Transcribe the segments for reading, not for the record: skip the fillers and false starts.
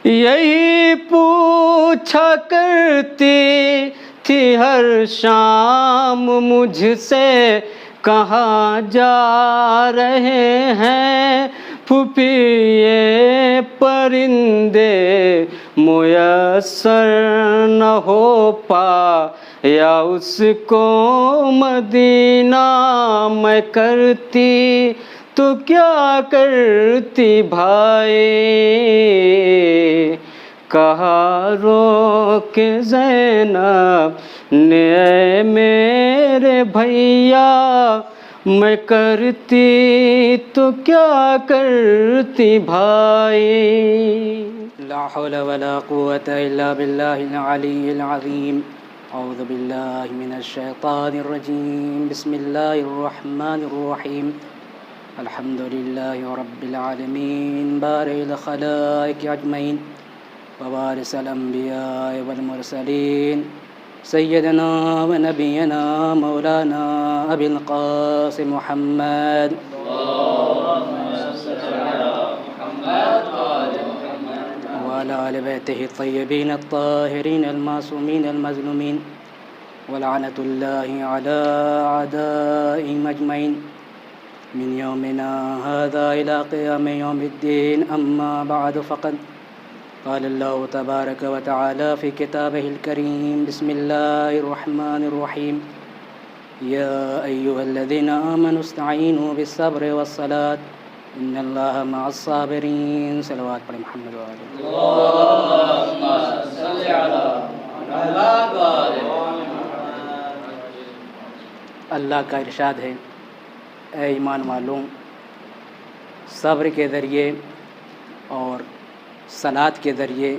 یہی پوچھا کرتی تھی ہر شام مجھ سے، کہاں جا رہے ہیں پھوپھی یہ پرندے، میسر نہ ہو پا یا اس کو مدینہ میں کرتی تو کیا کرتی بھائی، کہا رو کے زینب نے اے میرے بھیا، میں کرتی تو کیا کرتی بھائی۔ لا حول ولا قوة الا باللہ العلی العظیم۔ اعوذ باللہ من الشیطان الرجیم، بسم اللہ الرحمن الرحیم۔ الحمد للہ رب العالمین، بارئ الخلائق اجمعین، ووارث الانبیاء والمرسلین، سیدنا و نبینا مولانا ابی القاسم محمد وعلى آل بيته الطيبين الطاهرين المعصومين المظلومين، ولعنة الله على أعدائهم أجمعين من يومنا هذا إلى قيام يوم الدين. أما بعد، فقد قال الله تبارك وتعالى في كتابه الكريم، بسم الله الرحمن الرحيم، يا أيها الذين آمنوا استعينوا بالصبر والصلاة ان اللہ مع الصابرین۔ صلوات پڑھیں محمد وآلہ۔ اللہم صل علی محمد۔ اللہ کا ارشاد ہے، اے ایمان والوں، صبر کے ذریعے اور صلاۃ کے ذریعے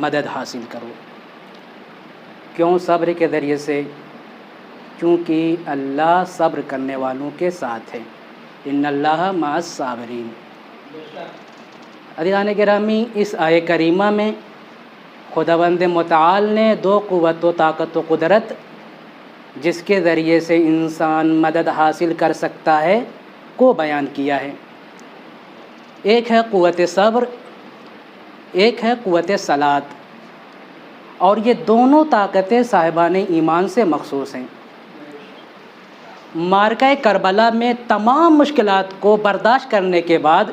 مدد حاصل کرو۔ کیوں صبر کے ذریعے سے؟ کیونکہ اللہ صبر کرنے والوں کے ساتھ ہے۔ ان اللہ مع الصابرین۔ عزیزان گرامی، اس آیہ کریمہ میں خداوند متعال نے دو قوت و طاقت و قدرت جس کے ذریعے سے انسان مدد حاصل کر سکتا ہے کو بیان کیا ہے۔ ایک ہے قوت صبر، ایک ہے قوت صلاۃ، اور یہ دونوں طاقتیں صاحبان ایمان سے مخصوص ہیں۔ معرکہ کربلا میں تمام مشکلات کو برداشت کرنے کے بعد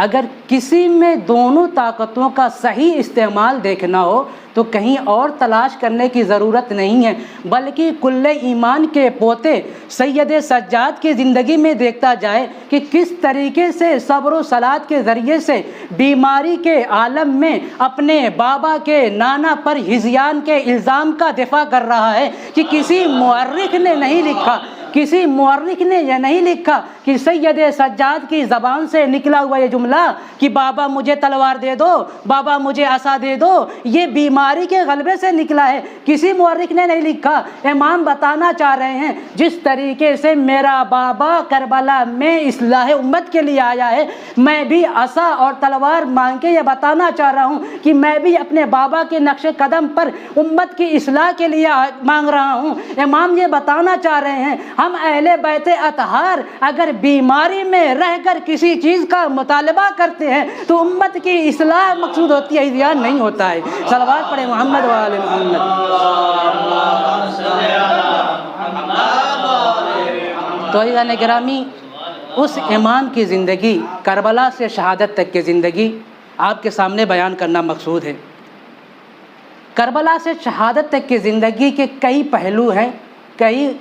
اگر کسی میں دونوں طاقتوں کا صحیح استعمال دیکھنا ہو تو کہیں اور تلاش کرنے کی ضرورت نہیں ہے، بلکہ کل ایمان کے پوتے سید سجاد کی زندگی میں دیکھتا جائے کہ کس طریقے سے صبر و صلاۃ کے ذریعے سے بیماری کے عالم میں اپنے بابا کے نانا پر ہذیان کے الزام کا دفاع کر رہا ہے کہ کسی مورخ نے نہیں لکھا، کسی مورخ نے یہ نہیں لکھا کہ سید سجاد کی زبان سے نکلا ہوا یہ جملہ کہ بابا مجھے تلوار دے دو، بابا مجھے عصا دے دو، یہ بیماری کے غلبے سے نکلا ہے۔ کسی مورخ نے نہیں لکھا۔ امام بتانا چاہ رہے ہیں جس طریقے سے میرا بابا کربلا میں اصلاح امت کے لیے آیا ہے، میں بھی عصا اور تلوار مانگ کے یہ بتانا چاہ رہا ہوں کہ میں بھی اپنے بابا کے نقش قدم پر امت کی اصلاح کے لیے مانگ رہا ہوں۔ امام یہ بتانا چاہ رہے ہیں ہم اہل بیت اطہار اگر بیماری میں رہ کر کسی چیز کا مطالبہ کرتے ہیں تو امت کی اصلاح مقصود ہوتی ہے، ہذیان نہیں ہوتا ہے۔ صلوات پڑھیں محمد و آل محمد۔ تو عزیزان گرامی، اس امام کی زندگی، کربلا سے شہادت تک کی زندگی آپ کے سامنے بیان کرنا مقصود ہے۔ کربلا سے شہادت تک کی زندگی کے کئی پہلو ہیں، کئی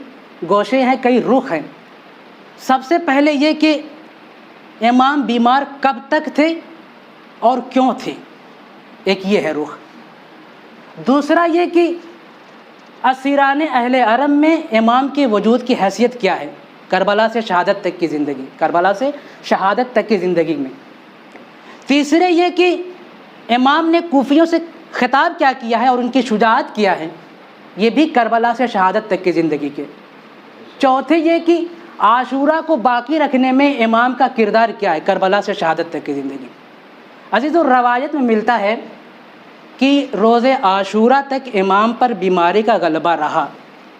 گوشے ہیں، کئی رخ ہیں۔ سب سے پہلے یہ کہ امام بیمار کب تک تھے اور کیوں تھے، ایک یہ ہے رخ۔ دوسرا یہ کہ اسیران اہل حرم میں امام کے وجود کی حیثیت کیا ہے کربلا سے شہادت تک کی زندگی، کربلا سے شہادت تک کی زندگی میں۔ تیسرے یہ کہ امام نے کوفیوں سے خطاب کیا کیا ہے اور ان کی شجاعت کیا ہے، یہ بھی کربلا سے شہادت تک کی زندگی کے۔ چوتھے یہ کہ عاشورہ کو باقی رکھنے میں امام کا کردار کیا ہے کربلا سے شہادت تک کی زندگی۔ عزیزو، روایت میں ملتا ہے کہ روز عاشورہ تک امام پر بیماری کا غلبہ رہا۔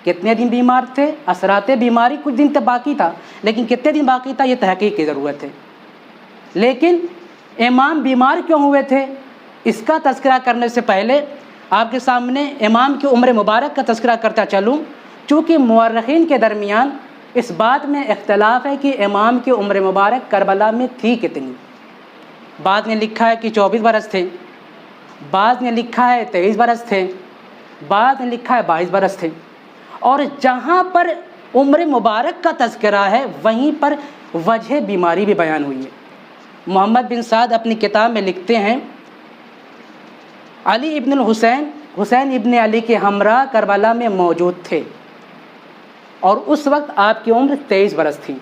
کتنے دن بیمار تھے؟ اثرات بیماری کچھ دن تک باقی تھا، لیکن کتنے دن باقی تھا یہ تحقیق کی ضرورت ہے۔ لیکن امام بیمار کیوں ہوئے تھے؟ اس کا تذکرہ کرنے سے پہلے آپ کے سامنے امام کی عمر مبارک کا تذکرہ کرتا چلوں، چونکہ مورخین کے درمیان اس بات میں اختلاف ہے کہ امام کی عمر مبارک کربلا میں تھی کتنی۔ بعض نے لکھا ہے کہ 24 برس تھے، بعض نے لکھا ہے 23 برس تھے، بعض نے لکھا ہے 22 برس تھے۔ اور جہاں پر عمر مبارک کا تذکرہ ہے وہیں پر وجہ بیماری بھی بیان ہوئی ہے۔ محمد بن سعد اپنی کتاب میں لکھتے ہیں، علی ابن الحسین، حسین ابن علی کے ہمراہ کربلا میں موجود تھے اور اس وقت آپ کی عمر 23 برس تھی،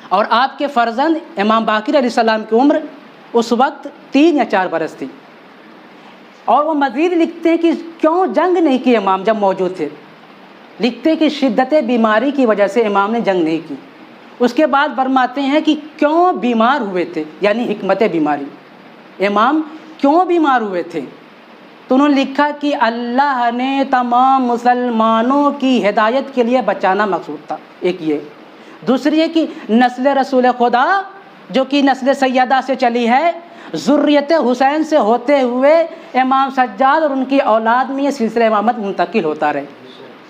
اور آپ کے فرزند امام باقر علیہ السلام کی عمر اس وقت 3 یا 4 برس تھی۔ اور وہ مزید لکھتے ہیں کہ کیوں جنگ نہیں کی امام جب موجود تھے، لکھتے ہیں کہ شدت بیماری کی وجہ سے امام نے جنگ نہیں کی۔ اس کے بعد فرماتے ہیں کہ کیوں بیمار ہوئے تھے، یعنی حکمت بیماری، امام کیوں بیمار ہوئے تھے، تو انہوں نے لکھا کہ اللہ نے تمام مسلمانوں کی ہدایت کے لیے بچانا مقصود تھا، ایک یہ۔ دوسری ہے کہ نسل رسول خدا جو کہ نسل سیدہ سے چلی ہے، ذریت حسین سے ہوتے ہوئے امام سجاد اور ان کی اولاد میں یہ سلسلہ امامت منتقل ہوتا رہے،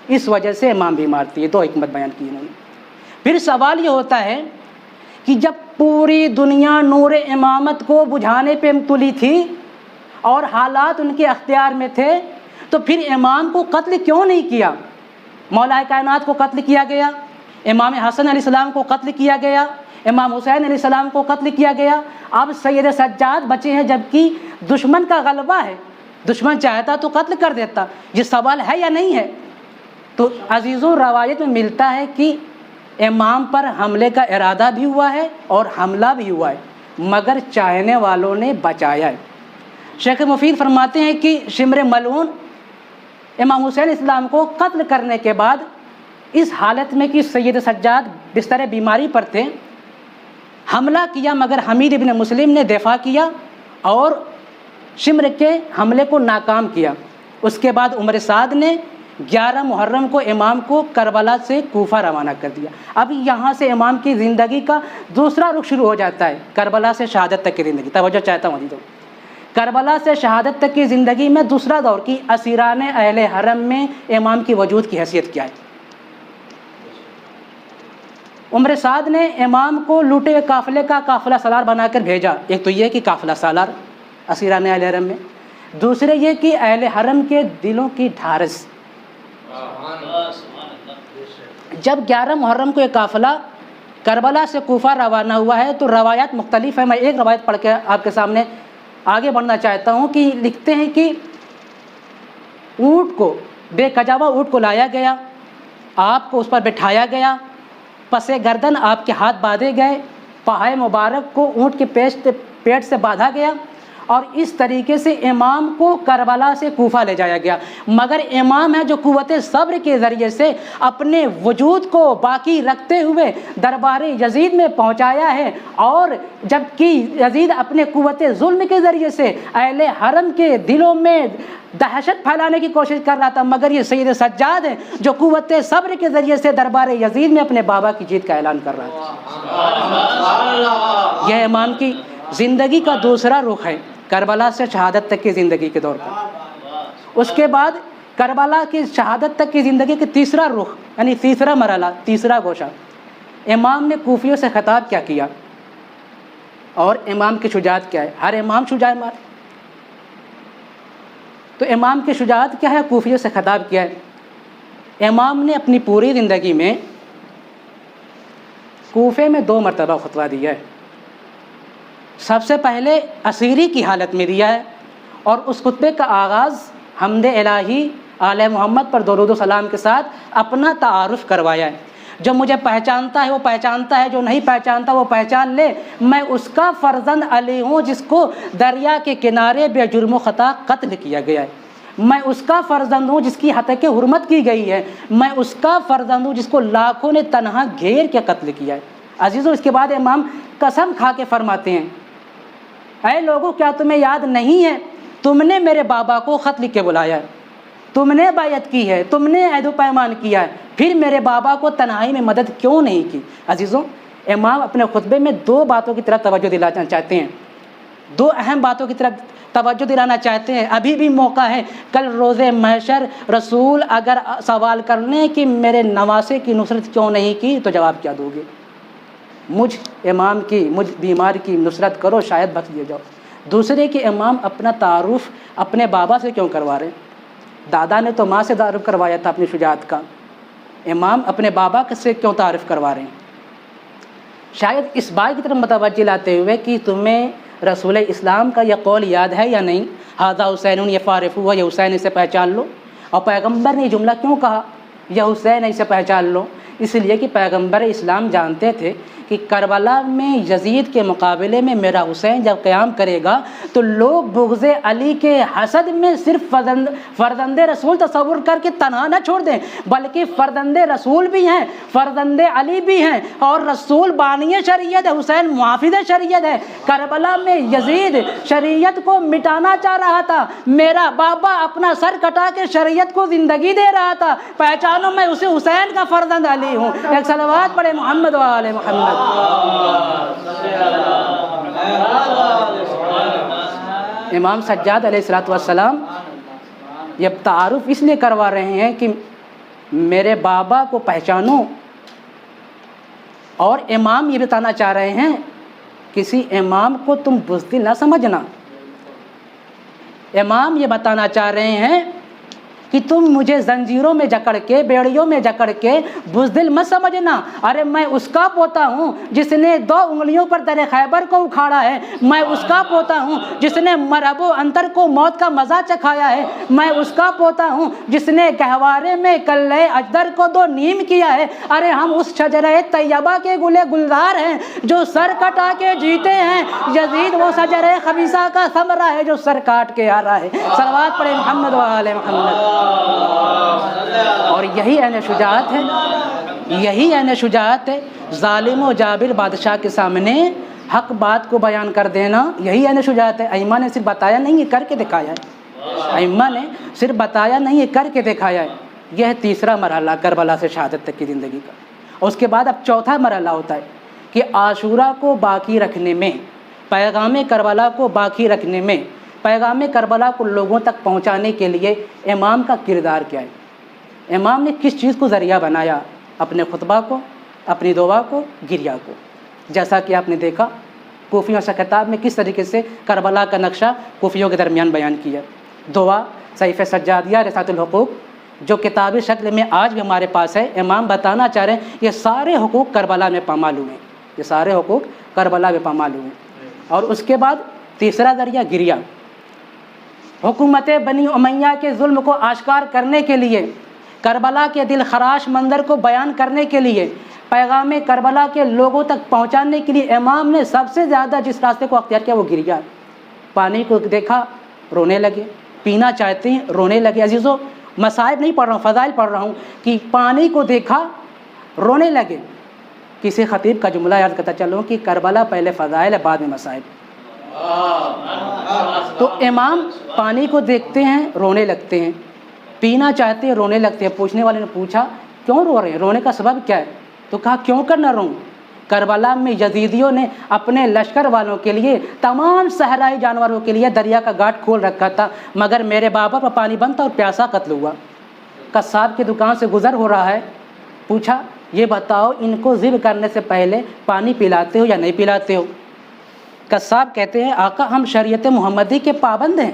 اس وجہ سے امام بیمار تھے۔ یہ 2 حکمت بیان کی انہوں نے۔ پھر سوال یہ ہوتا ہے کہ جب پوری دنیا نور امامت کو بجھانے پہ تلی تھی اور حالات ان کے اختیار میں تھے، تو پھر امام کو قتل کیوں نہیں کیا؟ مولا کائنات کو قتل کیا گیا، امام حسن علیہ السلام کو قتل کیا گیا، امام حسین علیہ السلام کو قتل کیا گیا، اب سید سجاد بچے ہیں، جبکہ دشمن کا غلبہ ہے، دشمن چاہتا تو قتل کر دیتا۔ یہ سوال ہے یا نہیں ہے؟ تو عزیزوں، روایت میں ملتا ہے کہ امام پر حملے کا ارادہ بھی ہوا ہے اور حملہ بھی ہوا ہے، مگر چاہنے والوں نے بچایا ہے۔ شیخ مفید فرماتے ہیں کہ شمر ملعون امام حسین اسلام کو قتل کرنے کے بعد اس حالت میں کہ سید سجاد بستر بیماری پر تھے، حملہ کیا، مگر حمید ابن مسلم نے دفاع کیا اور شمر کے حملے کو ناکام کیا۔ اس کے بعد عمر سعد نے 11 محرم کو امام کو کربلا سے کوفہ روانہ کر دیا۔ اب یہاں سے امام کی زندگی کا دوسرا رخ شروع ہو جاتا ہے، کربلا سے شہادت تک کی زندگی۔ توجہ چاہتا ہوں عزیزوں، کربلا سے شہادت تک کی زندگی میں دوسرا دور کی اسیران اہل حرم میں امام کی وجود کی حیثیت کیا ہے۔ عمر سعد نے امام کو لوٹے ہوئے قافلے کا قافلہ سالار بنا کر بھیجا۔ ایک تو یہ کہ قافلہ سالار اسیران اہل حرم میں، دوسرے یہ کہ اہل حرم کے دلوں کی ڈھارس۔ جب 11 محرم کو یہ قافلہ کربلا سے کوفہ روانہ ہوا ہے تو روایات مختلف ہیں۔ میں ایک روایت پڑھ کے آپ کے سامنے آگے بڑھنا چاہتا ہوں کہ لکھتے ہیں کہ اونٹ کو، بے کجاوا اونٹ کو لایا گیا، آپ کو اس پر بٹھایا گیا، پسے گردن آپ کے ہاتھ باندھے گئے، پہائے مبارک کو اونٹ کے پیٹ سے باندھا گیا، اور اس طریقے سے امام کو کربلا سے کوفہ لے جایا گیا۔ مگر امام ہے جو قوت صبر کے ذریعے سے اپنے وجود کو باقی رکھتے ہوئے دربار یزید میں پہنچایا ہے، اور جبکہ یزید اپنے قوت ظلم کے ذریعے سے اہل حرم کے دلوں میں دہشت پھیلانے کی کوشش کر رہا تھا، مگر یہ سید سجاد ہے جو قوت صبر کے ذریعے سے دربار یزید میں اپنے بابا کی جیت کا اعلان کر رہا تھا۔ یہ امام کی زندگی کا دوسرا رخ ہے، کربلا سے شہادت تک کی زندگی کے دور پر۔ اس کے بعد کربلا کی شہادت تک کی زندگی کے تیسرا رخ، یعنی تیسرا مرحلہ، تیسرا گوشہ، امام نے کوفیوں سے خطاب کیا کیا، اور امام کی شجاعت کیا ہے؟ ہر امام شجاع مار، تو امام کی شجاعت کیا ہے؟ کوفیوں سے خطاب کیا ہے۔ امام نے اپنی پوری زندگی میں کوفے میں 2 مرتبہ خطبہ دیا ہے۔ سب سے پہلے اسیری کی حالت میں دیا ہے، اور اس خطبے کا آغاز حمد الہی آل محمد پر درود و سلام کے ساتھ اپنا تعارف کروایا ہے۔ جو مجھے پہچانتا ہے وہ پہچانتا ہے، جو نہیں پہچانتا وہ پہچان لے، میں اس کا فرزند علی ہوں جس کو دریا کے کنارے بے جرم و خطا قتل کیا گیا ہے۔ میں اس کا فرزند ہوں جس کی حتک حرمت کی گئی ہے، میں اس کا فرزند ہوں جس کو لاکھوں نے تنہا گھیر کے قتل کیا ہے۔ عزیزوں، اس کے بعد امام قسم کھا کے فرماتے ہیں، اے لوگوں، کیا تمہیں یاد نہیں ہے تم نے میرے بابا کو خط لکھ کے بلایا ہے، تم نے بیعت کی ہے، تم نے عہد و پیمان کیا ہے، پھر میرے بابا کو تنہائی میں مدد کیوں نہیں کی؟ عزیزوں، امام اپنے خطبے میں 2 باتوں کی طرف توجہ دلانا چاہتے ہیں۔ دو اہم باتوں کی طرف توجہ دلانا چاہتے ہیں، ابھی بھی موقع ہے۔ کل روز محشر رسول اگر سوال کرنے کہ میرے نواسے کی نصرت کیوں نہیں کی، تو جواب کیا دو گے؟ مجھ امام کی، مجھ بیمار کی نصرت کرو، شاید بخش دیا جاؤ۔ دوسرے کہ امام اپنا تعارف اپنے بابا سے کیوں کروا رہے ہیں؟ دادا نے تو ماں سے تعارف کروایا تھا اپنی شجاعت کا، امام اپنے بابا سے کیوں تعارف کروا رہے ہیں؟ شاید اس بات کی طرف متوجہ لاتے ہوئے کہ تمہیں رسول اسلام کا یہ قول یاد ہے یا نہیں، ھذا حسین یفارف ہوا، یہ حسین، اسے پہچان لو۔ اور پیغمبر نے یہ جملہ کیوں کہا، یہ حسین، اسے پہچان لو؟ اس لیے کہ پیغمبر اسلام جانتے تھے کہ کربلا میں یزید کے مقابلے میں میرا حسین جب قیام کرے گا تو لوگ بغض علی کے حسد میں صرف فرزند رسول تصور کر کے تنہا نہ چھوڑ دیں، بلکہ فرزند رسول بھی ہیں، فرزند علی بھی ہیں، اور رسول بانی شریعت ہے، حسین محافظ شریعت ہے۔ کربلا میں یزید شریعت کو مٹانا چاہ رہا تھا، میرا بابا اپنا سر کٹا کے شریعت کو زندگی دے رہا تھا، پہچانو میں اسے حسین کا فرزند علی ہوں۔ ایک صلوات پڑھے محمد و آل محمد۔ امام سجاد علیہ السلام یہ تعارف اس لیے کروا رہے ہیں کہ میرے بابا کو پہچانو، اور امام یہ بتانا چاہ رہے ہیں کسی امام کو تم بزدل نہ سمجھنا۔ امام یہ بتانا چاہ رہے ہیں کہ تم مجھے زنجیروں میں جکڑ کے، بیڑیوں میں جکڑ کے بزدل مت سمجھنا۔ ارے میں اس کا پوتا ہوں جس نے 2 انگلیوں پر در خیبر کو اکھاڑا ہے، میں اس کا پوتا ہوں جس نے مرب و انتر کو موت کا مزہ چکھایا ہے، میں اس کا پوتا ہوں جس نے گہوارے میں کلے اجدر کو 2 نیم کیا ہے۔ ارے ہم اس شجرہ طیبہ کے گلے گلزار ہیں جو سر کٹا کے جیتے ہیں، یزید وہ شجرہ خبیثہ کا ثمرہ ہے جو سر کاٹ کے آ رہا ہے۔ صلوات پڑھیں محمد و آل محمد۔ اور یہی عین شجاعت ہے، یہی عین شجاعت ہے، ظالم و جابر بادشاہ کے سامنے حق بات کو بیان کر دینا، یہی عین شجاعت ہے۔ ائمہ نے صرف بتایا نہیں، یہ کر کے دکھایا ہے۔ ائمہ نے صرف بتایا نہیں، یہ کر کے دکھایا ہے۔ یہ ہے تیسرا مرحلہ کربلا سے شہادت تک کی زندگی کا۔ اور اس کے بعد اب چوتھا مرحلہ ہوتا ہے کہ عاشورہ کو باقی رکھنے میں، پیغام کربلا کو باقی رکھنے میں، پیغام کربلا کو لوگوں تک پہنچانے کے لیے امام کا کردار کیا ہے۔ امام نے کس چیز کو ذریعہ بنایا؟ اپنے خطبہ کو، اپنی دعا کو، گریہ کو۔ جیسا کہ آپ نے دیکھا کوفیوں سے خطاب میں کس طریقے سے کربلا کا نقشہ کوفیوں کے درمیان بیان کیا۔ دعا، صحیفہ سجادیہ، رسالۃ الحقوق، جو کتابی شکل میں آج بھی ہمارے پاس ہے، امام بتانا چاہ رہے ہیں یہ سارے حقوق کربلا میں پامال ہوئے، یہ سارے حقوق کربلا میں پامال ہوئے۔ اور اس کے بعد تیسرا ذریعہ گریہ، حکومت بنی امیہ کے ظلم کو آشکار کرنے کے لیے، کربلا کے دل خراش منظر کو بیان کرنے کے لیے، پیغام کربلا کے لوگوں تک پہنچانے کے لیے امام نے سب سے زیادہ جس راستے کو اختیار کیا وہ گریہ۔ پانی کو دیکھا رونے لگے، پینا چاہتے ہیں رونے لگے۔ عزیزو، مصائب نہیں پڑھ رہا ہوں، فضائل پڑھ رہا ہوں کہ پانی کو دیکھا رونے لگے۔ کسی خطیب کا جملہ یاد کرتا چلوں کہ کربلا پہلے فضائل ہے بعد میں مصائب۔ تو امام پانی کو دیکھتے ہیں رونے لگتے ہیں، پینا چاہتے ہیں رونے لگتے ہیں۔ پوچھنے والے نے پوچھا کیوں رو رہے ہیں، رونے کا سبب کیا ہے؟ تو کہا کیوں کر نہ روں، کربلا میں یزیدیوں نے اپنے لشکر والوں کے لیے، تمام صحرائی جانوروں کے لیے دریا کا گھاٹ کھول رکھا تھا، مگر میرے بابا پر پانی بنتا اور پیاسا قتل ہوا۔ قصاب کی دکان سے گزر ہو رہا ہے، پوچھا یہ بتاؤ ان کو ذبح کرنے سے پہلے پانی پلاتے ہو یا نہیں پلاتے ہو؟ قصاب کہتے ہیں آقا ہم شریعت محمدی کے پابند ہیں،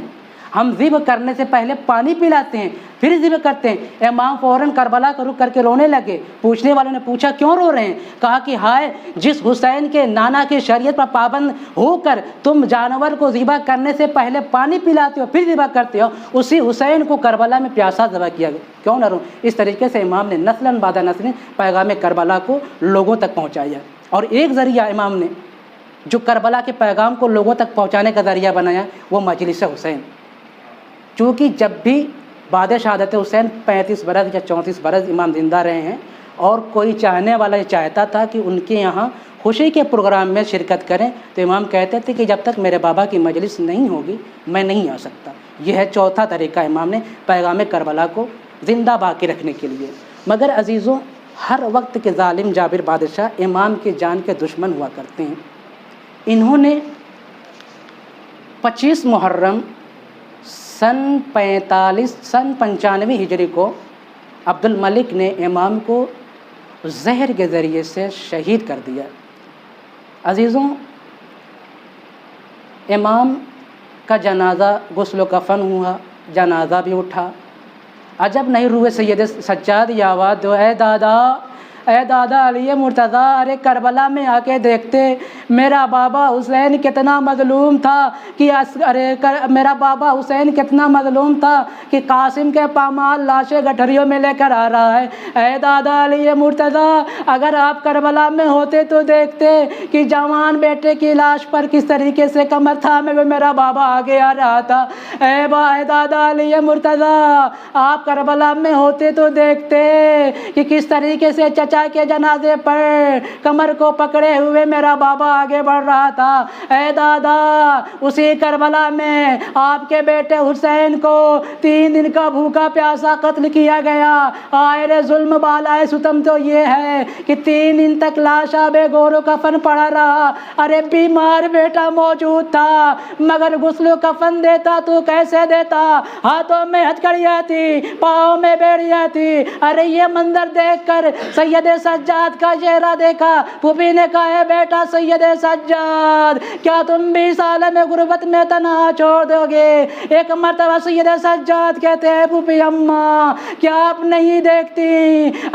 ہم ذبح کرنے سے پہلے پانی پلاتے ہیں پھر ذبح کرتے ہیں۔ امام فوراً کربلا کا رخ کر کے رونے لگے۔ پوچھنے والوں نے پوچھا کیوں رو رہے ہیں؟ کہا کہ ہائے جس حسین کے نانا کی شریعت پر پابند ہو کر تم جانور کو ذبح کرنے سے پہلے پانی پلاتے ہو پھر ذبح کرتے ہو، اسی حسین کو کربلا میں پیاسا ذبح کیا گیا، کیوں نہ رو۔ اس طریقے سے امام نے نسلاً بعد نسل پیغام کربلا کو لوگوں تک پہنچایا۔ اور ایک ذریعہ امام نے جو کربلا کے پیغام کو لوگوں تک پہنچانے کا ذریعہ بنایا وہ مجلس حسین۔ چونکہ جب بھی بعد شہادت حسین 35 برس یا 34 برس امام زندہ رہے ہیں، اور کوئی چاہنے والا یہ چاہتا تھا کہ ان کے یہاں خوشی کے پروگرام میں شرکت کریں تو امام کہتے تھے کہ جب تک میرے بابا کی مجلس نہیں ہوگی میں نہیں آ سکتا۔ یہ ہے چوتھا طریقہ امام نے پیغام کربلا کو زندہ باقی رکھنے کے لیے۔ مگر عزیزوں، ہر وقت کے ظالم جابر بادشاہ امام کی جان کے دشمن ہوا کرتے ہیں۔ انہوں نے 25 محرم سن 95 ہجری کو عبد الملک نے امام کو زہر کے ذریعے سے شہید کر دیا۔ عزیزوں، امام کا جنازہ غسل و کفن ہوا، جنازہ بھی اٹھا۔ عجب نہیں روئے سید سجاد یہ آواز دو، اے دادا، اے دادا علی مرتضیٰ، ارے کربلا میں آ کے دیکھتے میرا بابا حسین کتنا مظلوم تھا کہ میرا بابا حسین کتنا مظلوم تھا کہ قاسم کے پامال لاشیں گٹھریوں میں لے کر آ رہا ہے۔ اے دادا علی مرتضیٰ، اگر آپ کربلا میں ہوتے تو دیکھتے کہ جوان بیٹے کی لاش پر کس طریقے سے کمر تھامے ہوئے میرا بابا آگے آ رہا تھا۔ اے دادا علی مرتضیٰ، آپ کربلا میں ہوتے تو دیکھتے کہ کس طریقے سے چچا کے جنازے پر کمر کو پکڑے ہوئے میرا بابا آگے بڑھ رہا تھا۔ اے دادا، اسی کربلا میں آپ کے بیٹے حسین کو 3 دن کا بھوکا پیاسا قتل کیا گیا۔ آئے ظلم بالائے ستم تو یہ ہے کہ 3 دن تک لاشا بے گور و کفن پڑا رہا۔ ارے بیمار بیٹا موجود تھا مگر غسل و کفن دیتا تو کیسے دیتا؟ ہاتھوں میں ہتھکڑیاں تھی، پاؤں میں بیڑیاں تھی۔ ارے یہ منظر دیکھ کر سید سجاد کا چہرہ دیکھا، پھوپھی نے کہا ہے بیٹا سید سجاد، کیا تم بھی اس عالم غربت میں تنہا چھوڑ دو گے؟ ایک مرتبہ سید سجاد کہتے ہیں پھوپھی اماں، کیا آپ نہیں دیکھتی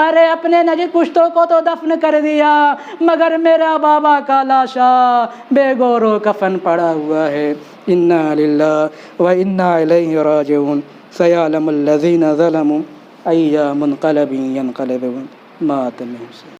ارے اپنے نجد پشتوں کو تو دفن کر دیا مگر میرا بابا کا لاشا بے گور و کفن پڑا ہوا ہے۔ انا للہ و انا الیہ راجعون، سیعلم الذین ظلموا ای منقلب ینقلبون۔ مات میں